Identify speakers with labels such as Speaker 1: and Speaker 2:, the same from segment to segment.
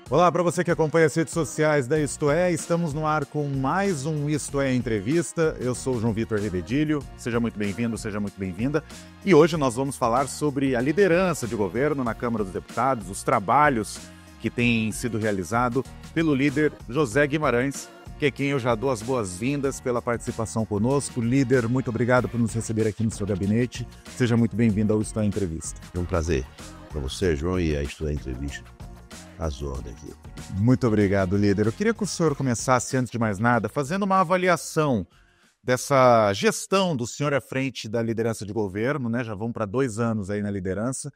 Speaker 1: Olá, para você que acompanha as redes sociais da Isto É, estamos no ar com mais um Isto É Entrevista. Eu sou o João Vitor Rebedilho, seja muito bem-vindo, seja muito bem-vinda. E hoje nós vamos falar sobre a liderança de governo na Câmara dos Deputados, os trabalhos que têm sido realizados pelo líder José Guimarães, que é quem eu já dou as boas-vindas pela participação conosco. Líder, muito obrigado por nos receber aqui no seu gabinete. Seja muito bem-vindo ao Isto É Entrevista.
Speaker 2: É um prazer para você, João, e a Isto É Entrevista. As ordens aqui.
Speaker 1: Muito obrigado, líder. Eu queria que o senhor começasse, antes de mais nada, fazendo uma avaliação dessa gestão do senhor à frente da liderança de governo, né? Já vão para 2 anos aí na liderança.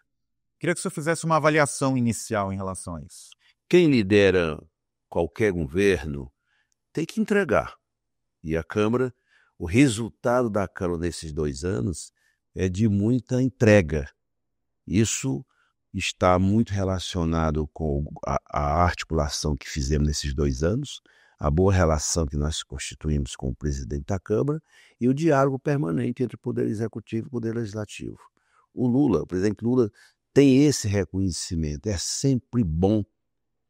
Speaker 1: Queria que o senhor fizesse uma avaliação inicial em relação a isso.
Speaker 2: Quem lidera qualquer governo tem que entregar. E a Câmara, o resultado da Câmara nesses 2 anos é de muita entrega. Isso está muito relacionado com a articulação que fizemos nesses 2 anos, a boa relação que nós constituímos com o presidente da Câmara e o diálogo permanente entre o Poder Executivo e o Poder Legislativo. O presidente Lula, tem esse reconhecimento. É sempre bom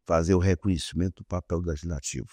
Speaker 2: fazer o reconhecimento do papel do Legislativo.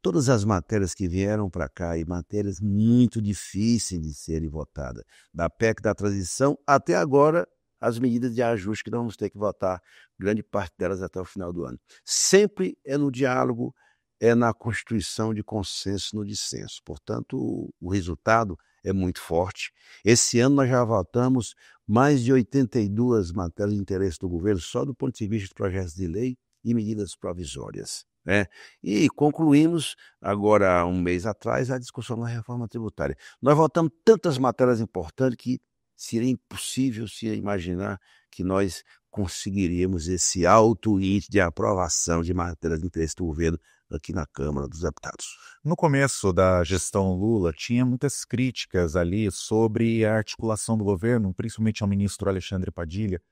Speaker 2: Todas as matérias que vieram para cá, e matérias muito difíceis de serem votadas, da PEC da transição até agora, as medidas de ajuste que nós vamos ter que votar, grande parte delas até o final do ano. Sempre é no diálogo, é na constituição de consenso, no dissenso. Portanto, o resultado é muito forte. Esse ano nós já votamos mais de 82 matérias de interesse do governo, só do ponto de vista de projetos de lei e medidas provisórias, né? E concluímos, agora, um mês atrás, a discussão da reforma tributária. Nós votamos tantas matérias importantes que seria impossível se imaginar que nós conseguiríamos esse alto índice de aprovação de matérias de interesse do governo aqui na Câmara dos Deputados.
Speaker 1: No começo da gestão Lula, tinha muitas críticas ali sobre a articulação do governo, principalmente ao ministro Alexandre Padilha.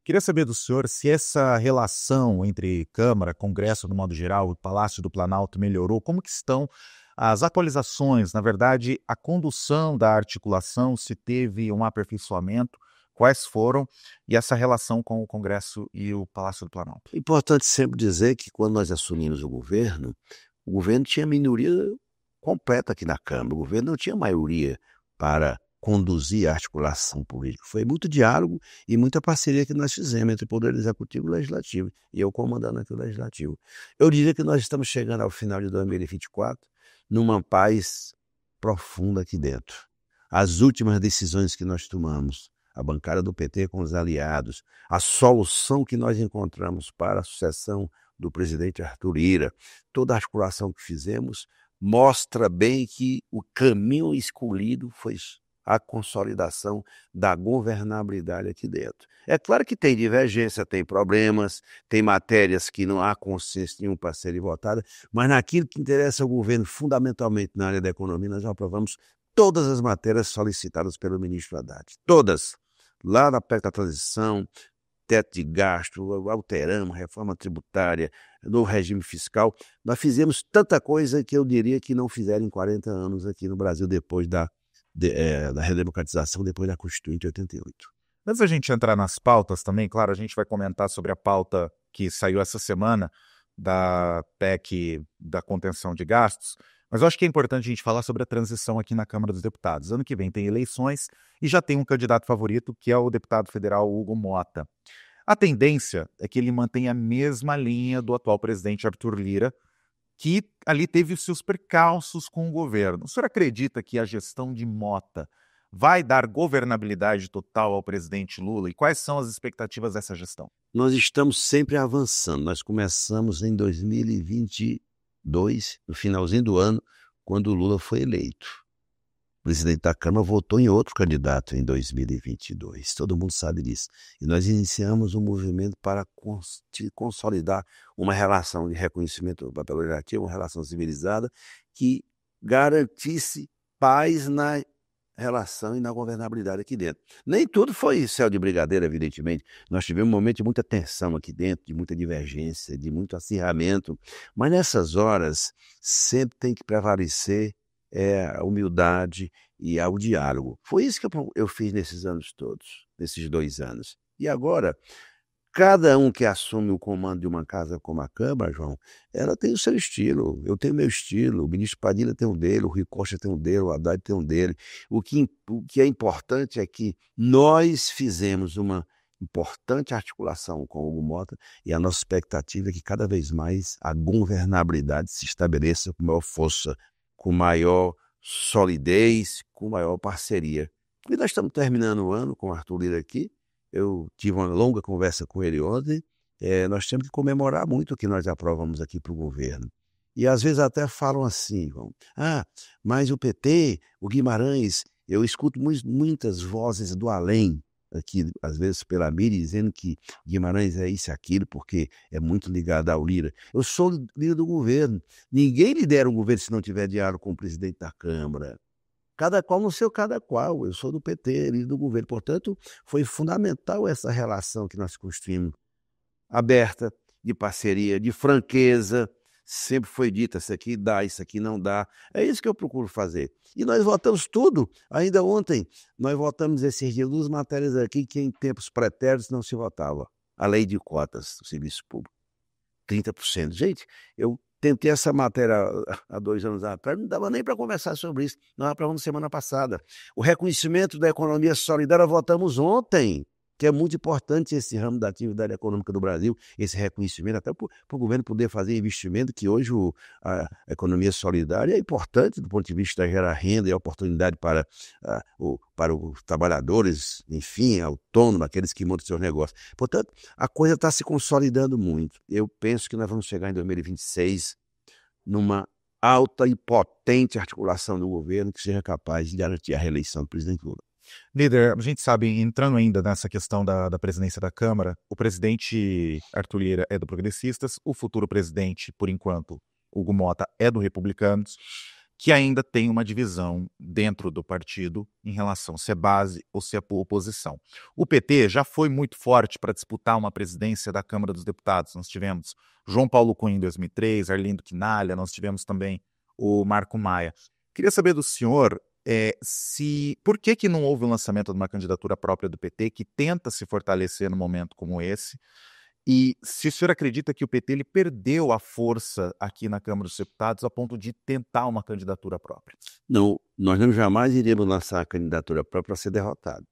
Speaker 1: Queria saber do senhor se essa relação entre Câmara, Congresso, no modo geral, e Palácio do Planalto melhorou, como que estão as atualizações, na verdade, a condução da articulação, se teve um aperfeiçoamento, quais foram, e essa relação com o Congresso e o Palácio do Planalto.
Speaker 2: É importante sempre dizer que quando nós assumimos o governo tinha minoria completa aqui na Câmara, o governo não tinha maioria para conduzir a articulação política. Foi muito diálogo e muita parceria que nós fizemos entre o Poder Executivo e o Legislativo, e eu comandando aqui o Legislativo. Eu diria que nós estamos chegando ao final de 2024 numa paz profunda aqui dentro. As últimas decisões que nós tomamos, a bancada do PT com os aliados, a solução que nós encontramos para a sucessão do presidente Arthur Lira, toda a articulação que fizemos, mostra bem que o caminho escolhido foi a consolidação da governabilidade aqui dentro. É claro que tem divergência, tem problemas, tem matérias que não há consenso nenhum para serem votadas, mas naquilo que interessa ao governo, fundamentalmente na área da economia, nós já aprovamos todas as matérias solicitadas pelo ministro Haddad. Todas. Lá na PEC da transição, teto de gasto, alteramos, reforma tributária, novo regime fiscal. Nós fizemos tanta coisa que eu diria que não fizeram em 40 anos aqui no Brasil depois da redemocratização, depois da Constituinte de 88.
Speaker 1: Antes da gente entrar nas pautas também, claro, a gente vai comentar sobre a pauta que saiu essa semana da PEC da contenção de gastos, mas eu acho que é importante a gente falar sobre a transição aqui na Câmara dos Deputados. Ano que vem tem eleições e já tem um candidato favorito, que é o deputado federal Hugo Motta. A tendência é que ele mantenha a mesma linha do atual presidente Arthur Lira, que ali teve os seus percalços com o governo. O senhor acredita que a gestão de Motta vai dar governabilidade total ao presidente Lula? E quais são as expectativas dessa gestão?
Speaker 2: Nós estamos sempre avançando. Nós começamos em 2022, no finalzinho do ano, quando o Lula foi eleito. O presidente da Câmara votou em outro candidato em 2022. Todo mundo sabe disso. E nós iniciamos um movimento para consolidar uma relação de reconhecimento do papel legislativo, uma relação civilizada, que garantisse paz na relação e na governabilidade aqui dentro. Nem tudo foi céu de brigadeiro, evidentemente. Nós tivemos um momento de muita tensão aqui dentro, de muita divergência, de muito acirramento. Mas nessas horas sempre tem que prevalecer a humildade e o diálogo. Foi isso que eu fiz nesses anos todos, nesses 2 anos. E agora, Cada um que assume o comando de uma casa como a Câmara, João, ela tem o seu estilo, eu tenho o meu estilo, o ministro Padilha tem o dele, o Rui Costa tem o dele, o Haddad tem o dele. O que é importante é que nós fizemos uma importante articulação com o Hugo Mota e a nossa expectativa é que cada vez mais a governabilidade se estabeleça com maior força, com maior solidez, com maior parceria. E nós estamos terminando o ano com o Arthur Lira aqui. Eu tive uma longa conversa com ele ontem. Nós temos que comemorar muito o que nós aprovamos aqui para o governo. E às vezes até falam assim, mas o PT, o Guimarães, eu escuto muitas vozes do além, aqui, às vezes pela mídia, dizendo que Guimarães é isso e aquilo, porque é muito ligado ao Lira. Eu sou líder do governo. Ninguém lidera o governo se não tiver diálogo com o presidente da Câmara. Cada qual no seu cada qual. Eu sou do PT, líder do governo. Portanto, foi fundamental essa relação que nós construímos, aberta, de parceria, de franqueza. Sempre foi dito, isso aqui dá, isso aqui não dá. É isso que eu procuro fazer. E nós votamos tudo. Ainda ontem, nós votamos esses dias 2 matérias aqui que em tempos pretéritos não se votava. A lei de cotas do serviço público. 30%. Gente, eu tentei essa matéria há 2 anos atrás, não dava nem para conversar sobre isso. Nós aprovamos semana passada. O reconhecimento da economia solidária votamos ontem, que é muito importante esse ramo da atividade econômica do Brasil, esse reconhecimento, até para o governo poder fazer investimento, que hoje a economia solidária é importante do ponto de vista de gerar renda e oportunidade para os trabalhadores, enfim, autônomos, aqueles que montam seus negócios. Portanto, a coisa está se consolidando muito. Eu penso que nós vamos chegar em 2026 numa alta e potente articulação do governo que seja capaz de garantir a reeleição do presidente Lula.
Speaker 1: Líder, a gente sabe, entrando ainda nessa questão da presidência da Câmara, o presidente Arthur Lira é do Progressistas, o futuro presidente, por enquanto, Hugo Mota, é do Republicanos, que ainda tem uma divisão dentro do partido em relação se é base ou se é oposição. O PT já foi muito forte para disputar uma presidência da Câmara dos Deputados. Nós tivemos João Paulo Cunha em 2003, Arlindo Quinalha, nós tivemos também o Marco Maia. Queria saber do senhor por que não houve o lançamento de uma candidatura própria do PT que tenta se fortalecer num momento como esse, e se o senhor acredita que o PT ele perdeu a força aqui na Câmara dos Deputados a ponto de tentar uma candidatura própria.
Speaker 2: Não, nós não jamais iríamos lançar a candidatura própria para ser derrotado,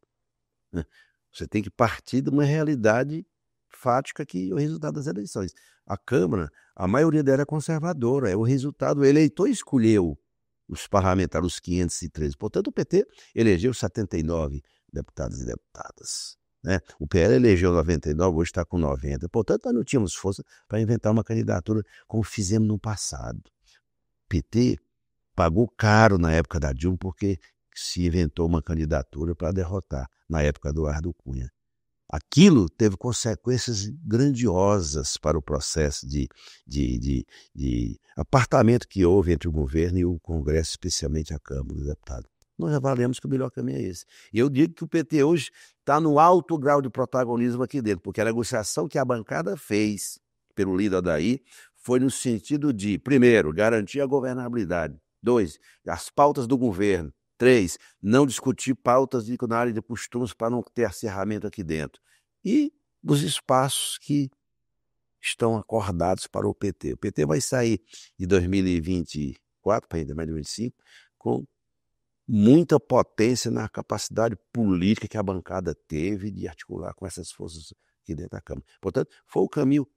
Speaker 2: né? Você tem que partir de uma realidade fática que é o resultado das eleições. A Câmara, a maioria dela é conservadora, é o resultado, o eleitor escolheu os parlamentares, os 513. Portanto, o PT elegeu 79 deputados e deputadas, né? O PL elegeu 99, hoje está com 90. Portanto, nós não tínhamos força para inventar uma candidatura como fizemos no passado. O PT pagou caro na época da Dilma porque se inventou uma candidatura para derrotar, na época do Eduardo Cunha. Aquilo teve consequências grandiosas para o processo de apartamento que houve entre o governo e o Congresso, especialmente a Câmara dos Deputados. Nós avaliamos que o melhor caminho é esse. E eu digo que o PT hoje está no alto grau de protagonismo aqui dentro, porque a negociação que a bancada fez pelo líder Adair foi no sentido de, primeiro, garantir a governabilidade. 2, as pautas do governo. 3, não discutir pautas na área de costumes para não ter acirramento aqui dentro. E os espaços que estão acordados para o PT. O PT vai sair de 2024 para ainda mais 2025 com muita potência na capacidade política que a bancada teve de articular com essas forças aqui dentro da Câmara. Portanto, foi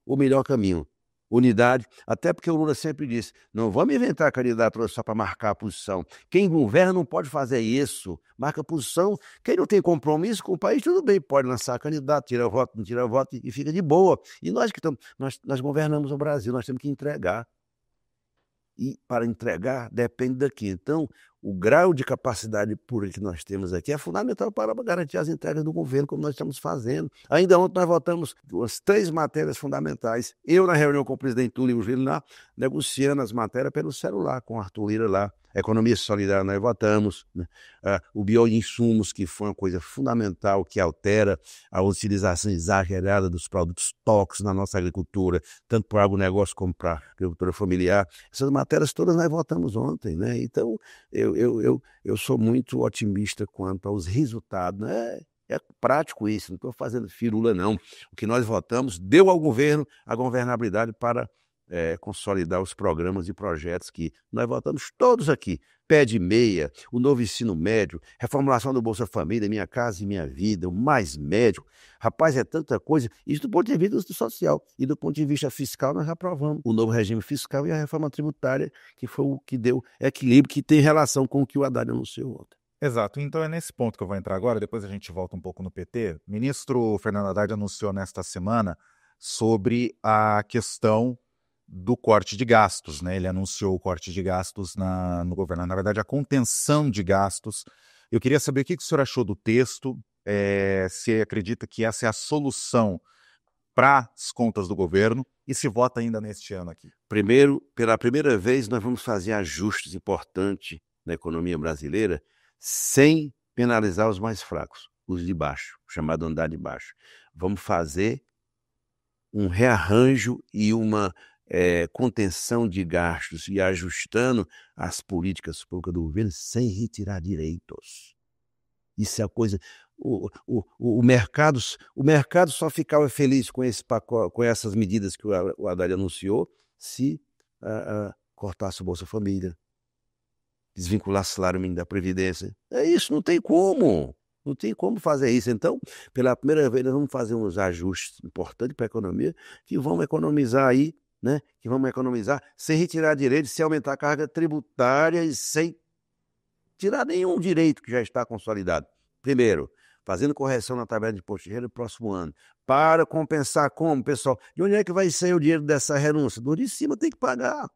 Speaker 2: o melhor caminho. Unidade, até porque o Lula sempre disse, não vamos inventar candidatura só para marcar a posição. Quem governa não pode fazer isso, marca a posição. Quem não tem compromisso com o país, tudo bem, pode lançar candidato, tira voto, não tira voto e fica de boa. E nós que estamos, nós governamos o Brasil, nós temos que entregar. E para entregar depende daqui. Então, o grau de capacidade pura que nós temos aqui é fundamental para garantir as entregas do governo, como nós estamos fazendo. Ainda ontem nós votamos as 3 matérias fundamentais. Eu, na reunião com o presidente Lula e o Júlio lá, negociando as matérias pelo celular, com o Arthur Lira lá. Economia solidária nós votamos, né? O bioinsumos, que foi uma coisa fundamental, que altera a utilização exagerada dos produtos tóxicos na nossa agricultura, tanto para o agronegócio como para a agricultura familiar. Essas matérias todas nós votamos ontem, né? Então, eu sou muito otimista quanto aos resultados, né? É prático isso, não estou fazendo firula, não. O que nós votamos deu ao governo a governabilidade para consolidar os programas e projetos que nós votamos todos aqui. Pé de meia, o novo ensino médio, reformulação do Bolsa Família, Minha Casa e Minha Vida, o Mais Médico. Rapaz, é tanta coisa. Isso do ponto de vista social. E do ponto de vista fiscal, nós aprovamos o novo regime fiscal e a reforma tributária, que foi o que deu equilíbrio, que tem relação com o que o Haddad anunciou ontem.
Speaker 1: Exato. Então é nesse ponto que eu vou entrar agora, depois a gente volta um pouco no PT. O ministro Fernando Haddad anunciou nesta semana sobre a questão do corte de gastos, né? Ele anunciou o corte de gastos no governo, na verdade a contenção de gastos. Eu queria saber o que o senhor achou do texto, se acredita que essa é a solução para as contas do governo e se vota ainda neste ano aqui.
Speaker 2: Primeiro, pela primeira vez, nós vamos fazer ajustes importantes na economia brasileira sem penalizar os mais fracos, os de baixo, chamado andar de baixo. Vamos fazer um rearranjo e uma contenção de gastos e ajustando as políticas públicas do governo sem retirar direitos. Isso é a coisa. O mercado só ficava feliz com esse pacote, com essas medidas que o Haddad anunciou, se cortasse o Bolsa Família, desvinculasse o salário mínimo da Previdência. É isso, não tem como. Não tem como fazer isso. Então, pela primeira vez, nós vamos fazer uns ajustes importantes para a economia que vão economizar aí, né? Que vamos economizar sem retirar direitos, sem aumentar a carga tributária e sem tirar nenhum direito que já está consolidado. Primeiro, fazendo correção na tabela de imposto de renda no próximo ano, para compensar como, pessoal? De onde é que vai sair o dinheiro dessa renúncia? Do de cima tem que pagar.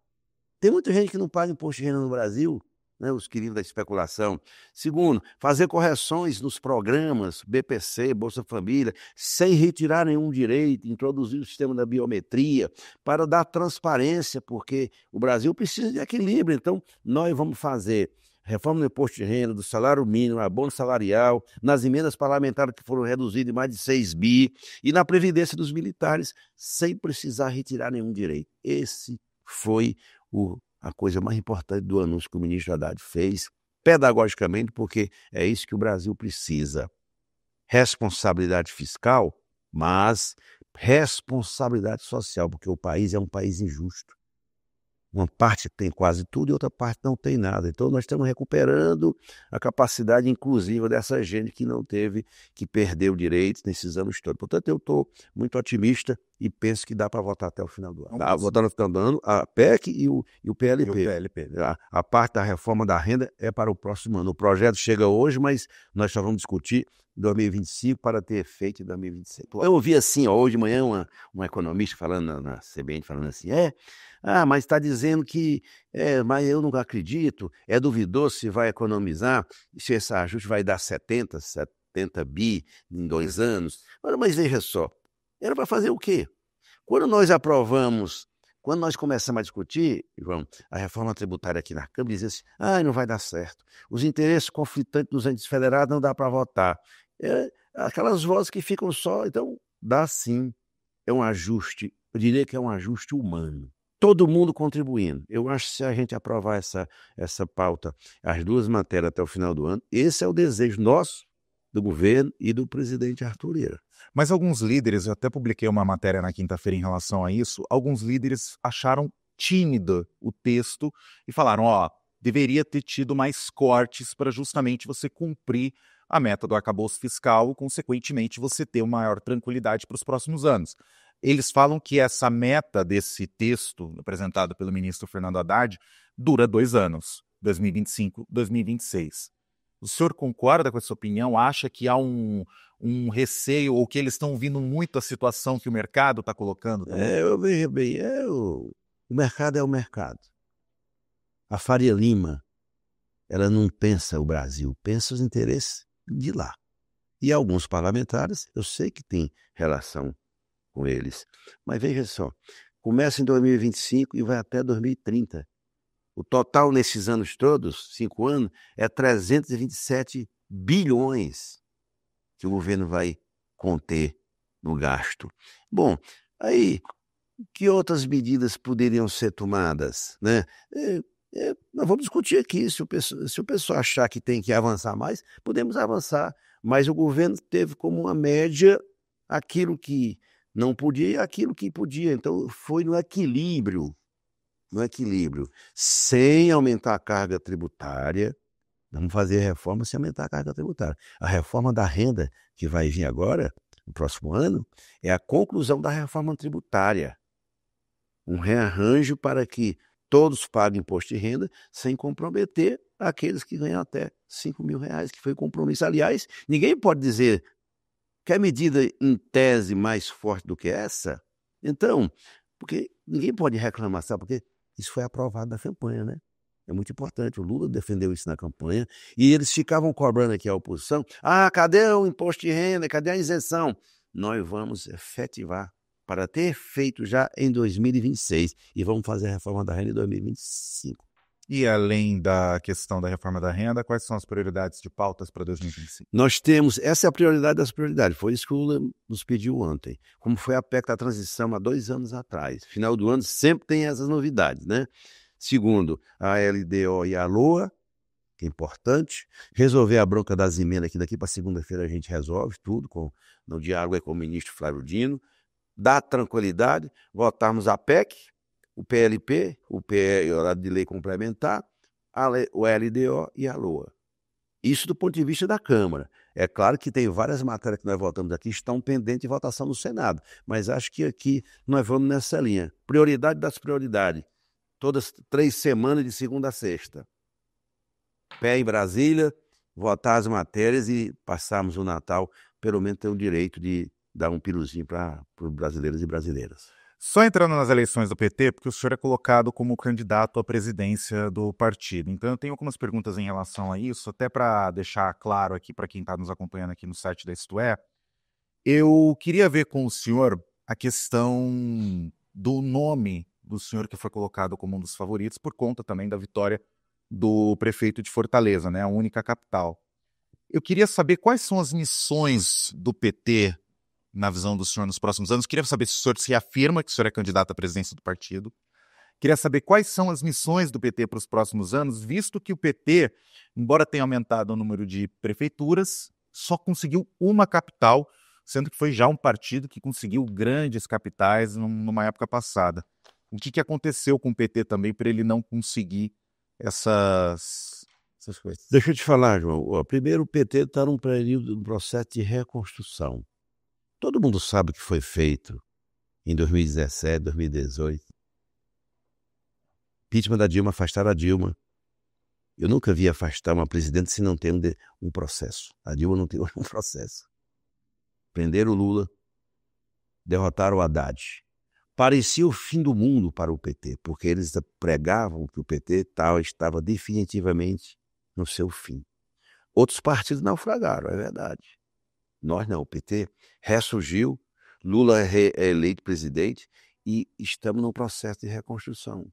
Speaker 2: Tem muita gente que não paga imposto de renda no Brasil, né, os queridos da especulação. Segundo, fazer correções nos programas BPC, Bolsa Família, sem retirar nenhum direito, introduzir o sistema da biometria, para dar transparência, porque o Brasil precisa de equilíbrio. Então, nós vamos fazer reforma do imposto de renda, do salário mínimo, abono salarial, nas emendas parlamentares que foram reduzidas em mais de 6 bi, e na previdência dos militares, sem precisar retirar nenhum direito. Esse foi a coisa mais importante do anúncio que o ministro Haddad fez, pedagogicamente, porque é isso que o Brasil precisa. Responsabilidade fiscal, mas responsabilidade social, porque o país é um país injusto. Uma parte tem quase tudo e outra parte não tem nada. Então, nós estamos recuperando a capacidade inclusiva dessa gente que não teve, que perdeu direitos nesses anos todos. Portanto, eu estou muito otimista e penso que dá para votar até o final do ano. Votar no final do ano a PEC e o PLP.
Speaker 1: E o PLP.
Speaker 2: A parte da reforma da renda é para o próximo ano. O projeto chega hoje, mas nós só vamos discutir em 2025 para ter efeito em 2026. Eu ouvi assim, hoje de manhã, uma economista falando na CBN, falando assim, mas está dizendo que, mas eu não acredito, é duvidoso se vai economizar, se esse ajuste vai dar 70 bi em 2 anos. Mas veja só, era para fazer o quê? Quando nós começamos a discutir, João, a reforma tributária aqui na Câmara, dizia assim, não vai dar certo. Os interesses conflitantes dos entes federados não dá para votar. Aquelas vozes que ficam só, então dá sim. É um ajuste, eu diria que é um ajuste humano. Todo mundo contribuindo. Eu acho que se a gente aprovar essa pauta, as 2 matérias até o final do ano, esse é o desejo nosso, do governo e do presidente Arthur Lira.
Speaker 1: Mas alguns líderes, eu até publiquei uma matéria na quinta-feira em relação a isso, alguns líderes acharam tímido o texto e falaram, deveria ter tido mais cortes para justamente você cumprir a meta do arcabouço fiscal, consequentemente você ter uma maior tranquilidade para os próximos anos. Eles falam que essa meta desse texto apresentado pelo ministro Fernando Haddad dura 2 anos, 2025, 2026. O senhor concorda com essa opinião? Acha que há um receio ou que eles estão ouvindo muito a situação que o mercado está colocando?
Speaker 2: Eu vejo bem, o mercado é o mercado. A Faria Lima, ela não pensa o Brasil, pensa os interesses de lá. E alguns parlamentares, eu sei que tem relação com eles. Mas veja só, começa em 2025 e vai até 2030. O total nesses anos todos, 5 anos, é 327 bilhões que o governo vai conter no gasto. Bom, aí, que outras medidas poderiam ser tomadas, né? Nós vamos discutir aqui, se o pessoal achar que tem que avançar mais, podemos avançar mas o governo teve como uma média aquilo que não podia e aquilo que podia. Então, foi no equilíbrio, sem aumentar a carga tributária. Vamos fazer reforma sem aumentar a carga tributária. A reforma da renda, que vai vir agora, no próximo ano, é a conclusão da reforma tributária. Um rearranjo para que todos paguem imposto de renda sem comprometer aqueles que ganham até R$ 5.000, que foi o compromisso. Aliás, ninguém pode dizer que a medida em tese mais forte do que essa. Então, porque ninguém pode reclamar, sabe? Porque isso foi aprovado na campanha, né? É muito importante. O Lula defendeu isso na campanha e eles ficavam cobrando aqui a oposição. Cadê o imposto de renda? Cadê a isenção? Nós vamos efetivar para ter feito já em 2026 e vamos fazer a reforma da renda em 2025.
Speaker 1: E além da questão da reforma da renda, quais são as prioridades de pautas para 2025?
Speaker 2: Nós temos, essa é a prioridade das prioridades, foi isso que o Lula nos pediu ontem, como foi a PEC da transição há 2 anos atrás. Final do ano sempre tem essas novidades, né? Segundo, a LDO e a LOA, que é importante. Resolver a bronca das emendas, que daqui para segunda-feira a gente resolve tudo, no diálogo com o ministro Flávio Dino. Dá tranquilidade, votarmos a PEC, o PLP, o projeto de lei complementar, o LDO e a LOA. Isso do ponto de vista da Câmara. É claro que tem várias matérias que nós votamos aqui que estão pendentes de votação no Senado, mas acho que aqui nós vamos nessa linha. Prioridade das prioridades. Todas 3 semanas, de segunda a sexta. Pé em Brasília, votar as matérias e passarmos o Natal, pelo menos ter o direito de dar um piruzinho para os brasileiros e brasileiras.
Speaker 1: Só entrando nas eleições do PT, porque o senhor é colocado como candidato à presidência do partido. Então eu tenho algumas perguntas em relação a isso, até para deixar claro aqui para quem está nos acompanhando aqui no site da Isto É. Eu queria ver com o senhor a questão do nome do senhor que foi colocado como um dos favoritos, por conta também da vitória do prefeito de Fortaleza, né, a única capital. Eu queria saber quais são as missões do PT na visão do senhor nos próximos anos. Queria saber se o senhor se afirma que o senhor é candidato à presidência do partido. Queria saber quais são as missões do PT para os próximos anos, visto que o PT, embora tenha aumentado o número de prefeituras, só conseguiu uma capital, sendo que foi já um partido que conseguiu grandes capitais numa época passada. O que aconteceu com o PT também para ele não conseguir essas coisas?
Speaker 2: Deixa eu te falar, João. Primeiro, o PT está num processo de reconstrução. Todo mundo sabe o que foi feito em 2017, 2018. Impeachment da Dilma, afastaram a Dilma. Eu nunca vi afastar uma presidente se não tem um processo. A Dilma não tem um processo. Prenderam o Lula, derrotaram o Haddad. Parecia o fim do mundo para o PT, porque eles pregavam que o PT estava definitivamente no seu fim. Outros partidos naufragaram, é verdade. Nós não, o PT ressurgiu, Lula é eleito presidente e estamos num processo de reconstrução.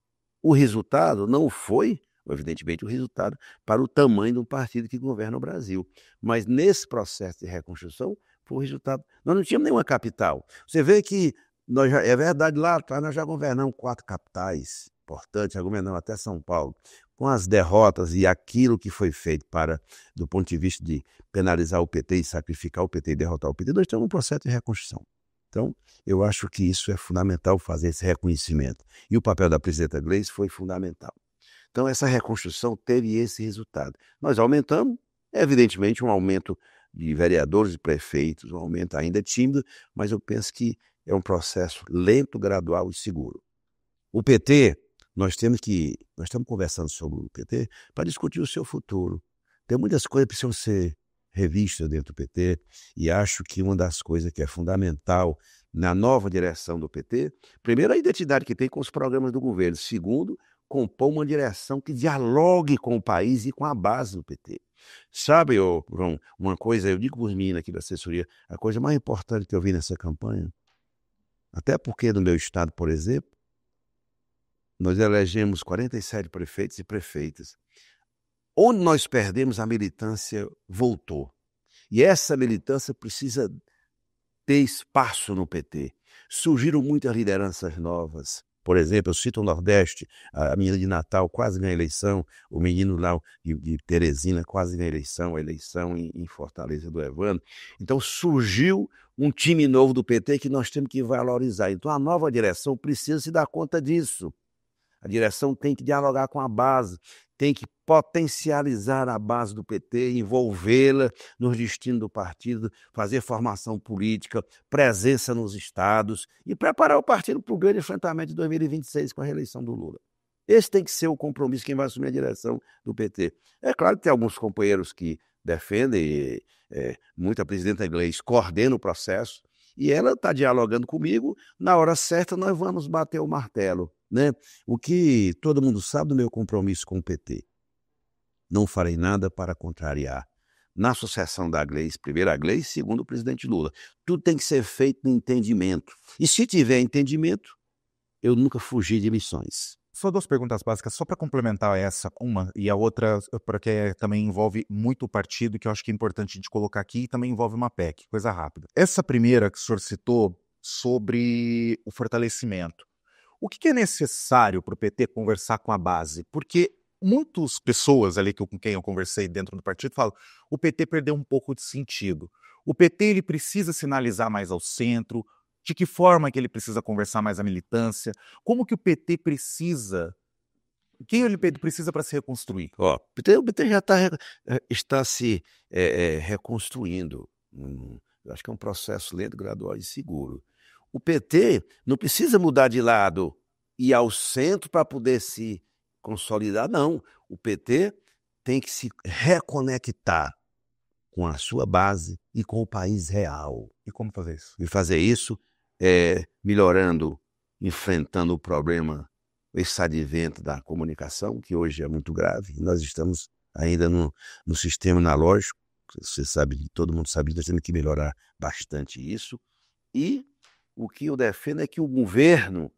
Speaker 2: O resultado não foi, evidentemente, o resultado para o tamanho do partido que governa o Brasil. Mas nesse processo de reconstrução foi o resultado. Nós não tínhamos nenhuma capital. Você vê que, é verdade, lá atrás nós já governamos 4 capitais importantes, já governamos até São Paulo. Com as derrotas e aquilo que foi feito do ponto de vista de penalizar o PT e sacrificar o PT e derrotar o PT, nós estamos num processo de reconstrução. Então, eu acho que isso é fundamental, fazer esse reconhecimento. E o papel da presidenta Gleice foi fundamental. Então, essa reconstrução teve esse resultado. Nós aumentamos, evidentemente, um aumento de vereadores e prefeitos, um aumento ainda tímido, mas eu penso que é um processo lento, gradual e seguro. O PT... Nós estamos conversando sobre o PT para discutir o seu futuro. Tem muitas coisas que precisam ser revistas dentro do PT e acho que uma das coisas que é fundamental na nova direção do PT, primeiro, a identidade que tem com os programas do governo. Segundo, compor uma direção que dialogue com o país e com a base do PT. Sabe, João, uma coisa, eu digo para os meninos aqui da assessoria, a coisa mais importante que eu vi nessa campanha, até porque no meu estado, por exemplo, nós elegemos 47 prefeitos e prefeitas. Onde nós perdemos, a militância voltou. E essa militância precisa ter espaço no PT. Surgiram muitas lideranças novas. Por exemplo, eu cito o Nordeste, a menina de Natal quase ganha eleição, o menino lá de Teresina quase ganha eleição, a eleição em Fortaleza do Evandro. Então surgiu um time novo do PT que nós temos que valorizar. Então a nova direção precisa se dar conta disso. A direção tem que dialogar com a base, tem que potencializar a base do PT, envolvê-la nos destinos do partido, fazer formação política, presença nos estados e preparar o partido para o grande enfrentamento de 2026 com a reeleição do Lula. Esse tem que ser o compromisso, quem vai assumir a direção do PT. É claro que tem alguns companheiros que defendem, muito a presidenta Gleisi coordena o processo, e ela está dialogando comigo, na hora certa nós vamos bater o martelo. Né? O que todo mundo sabe do meu compromisso com o PT. Não farei nada para contrariar. Na sucessão da Gleisi, primeiro a Gleisi, segundo o presidente Lula. Tudo tem que ser feito no entendimento. E se tiver entendimento, eu nunca fugi de missões.
Speaker 1: Só duas perguntas básicas, só para complementar essa, uma, e a outra, porque também envolve muito o partido, que eu acho que é importante a gente colocar aqui, e também envolve uma PEC, coisa rápida. Essa primeira que o senhor citou sobre o fortalecimento. O que é necessário para o PT conversar com a base? Porque muitas pessoas ali com quem eu conversei dentro do partido falam o PT perdeu um pouco de sentido. O PT ele precisa sinalizar mais ao centro. De que forma que ele precisa conversar mais a militância? Como que o PT precisa... Quem ele precisa para se reconstruir?
Speaker 2: O PT já está se reconstruindo. Eu acho que é um processo lento, gradual e seguro. O PT não precisa mudar de lado e ir ao centro para poder se consolidar, não. O PT tem que se reconectar com a sua base e com o país real.
Speaker 1: E como fazer isso?
Speaker 2: E fazer isso melhorando, enfrentando o problema, esse advento da comunicação, que hoje é muito grave. Nós estamos ainda no sistema analógico, você sabe, todo mundo sabe, nós temos que melhorar bastante isso. E o que eu defendo é que o governo,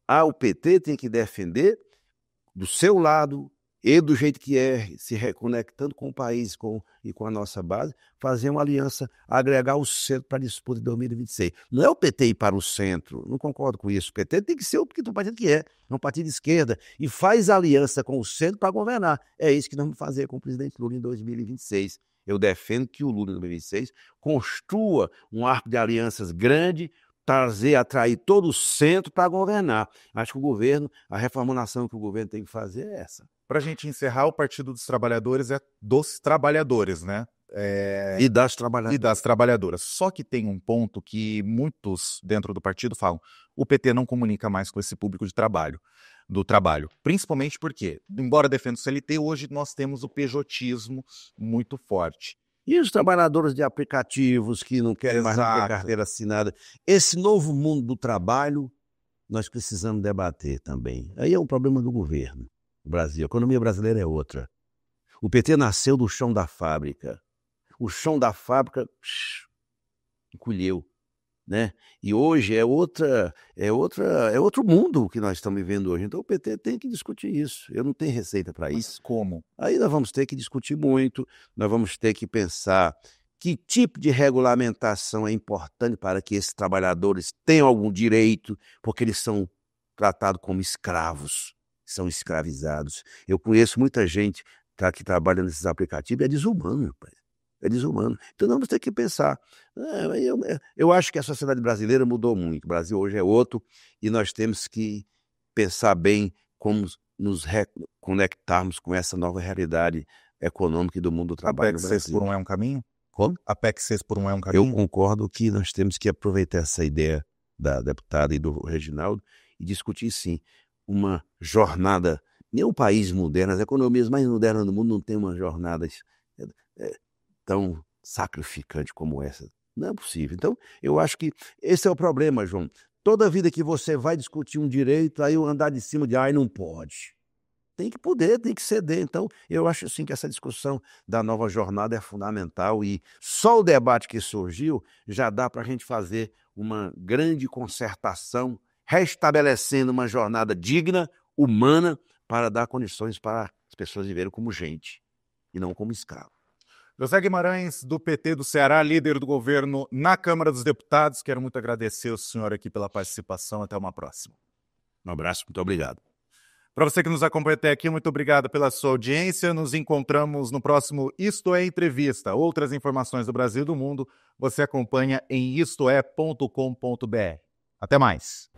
Speaker 2: o PT tem que defender do seu lado e do jeito que se reconectando com o país e com a nossa base, fazer uma aliança, agregar o centro para a disputa de 2026. Não é o PT ir para o centro, não concordo com isso. O PT tem que ser o partido que é um partido de esquerda, e faz aliança com o centro para governar. É isso que nós vamos fazer com o presidente Lula em 2026. Eu defendo que o Lula em 2026 construa um arco de alianças grande, atrair todo o centro para governar. Acho que o governo, a reformulação que o governo tem que fazer é essa.
Speaker 1: Para a gente encerrar, o Partido dos Trabalhadores é dos trabalhadores, né?
Speaker 2: E das trabalhadoras.
Speaker 1: E das trabalhadoras. Só que tem um ponto que muitos dentro do partido falam: o PT não comunica mais com esse público do trabalho. Principalmente porque, embora defenda o CLT, hoje nós temos o pejotismo muito forte.
Speaker 2: E os trabalhadores de aplicativos que não querem mais ter carteira assinada. Esse novo mundo do trabalho, nós precisamos debater também. Aí é um problema do governo. O Brasil, a economia brasileira é outra. O PT nasceu do chão da fábrica. O chão da fábrica encolheu, né? E hoje é outro mundo que nós estamos vivendo hoje. Então o PT tem que discutir isso. Eu não tenho receita para isso.
Speaker 1: Mas como?
Speaker 2: Aí nós vamos ter que discutir muito, nós vamos ter que pensar que tipo de regulamentação é importante para que esses trabalhadores tenham algum direito, porque eles são tratados como escravos, são escravizados. Eu conheço muita gente que trabalha nesses aplicativos, é desumano, meu pai. É desumano. Então nós vamos ter que pensar. Eu acho que a sociedade brasileira mudou muito. O Brasil hoje é outro e nós temos que pensar bem como nos reconectarmos com essa nova realidade econômica e do mundo do trabalho.
Speaker 1: A PEC 6 por 1 é um caminho?
Speaker 2: Como?
Speaker 1: A PEC 6 por 1 é um caminho?
Speaker 2: Eu concordo que nós temos que aproveitar essa ideia da deputada e do Reginaldo e discutir, sim, uma jornada. Nenhum país moderno, as economias mais modernas do mundo não têm uma jornada tão sacrificante como essa. Não é possível. Então, eu acho que esse é o problema, João. Toda vida que você vai discutir um direito, aí andar de cima de, não pode. Tem que poder, tem que ceder. Então, eu acho assim que essa discussão da nova jornada é fundamental e só o debate que surgiu já dá para a gente fazer uma grande concertação, restabelecendo uma jornada digna, humana, para dar condições para as pessoas viverem como gente e não como escravo.
Speaker 1: José Guimarães, do PT do Ceará, líder do governo na Câmara dos Deputados. Quero muito agradecer o senhor aqui pela participação. Até uma próxima.
Speaker 2: Um abraço, muito obrigado.
Speaker 1: Para você que nos acompanha até aqui, muito obrigado pela sua audiência. Nos encontramos no próximo Isto É Entrevista. Outras informações do Brasil e do mundo você acompanha em istoé.com.br. Até mais.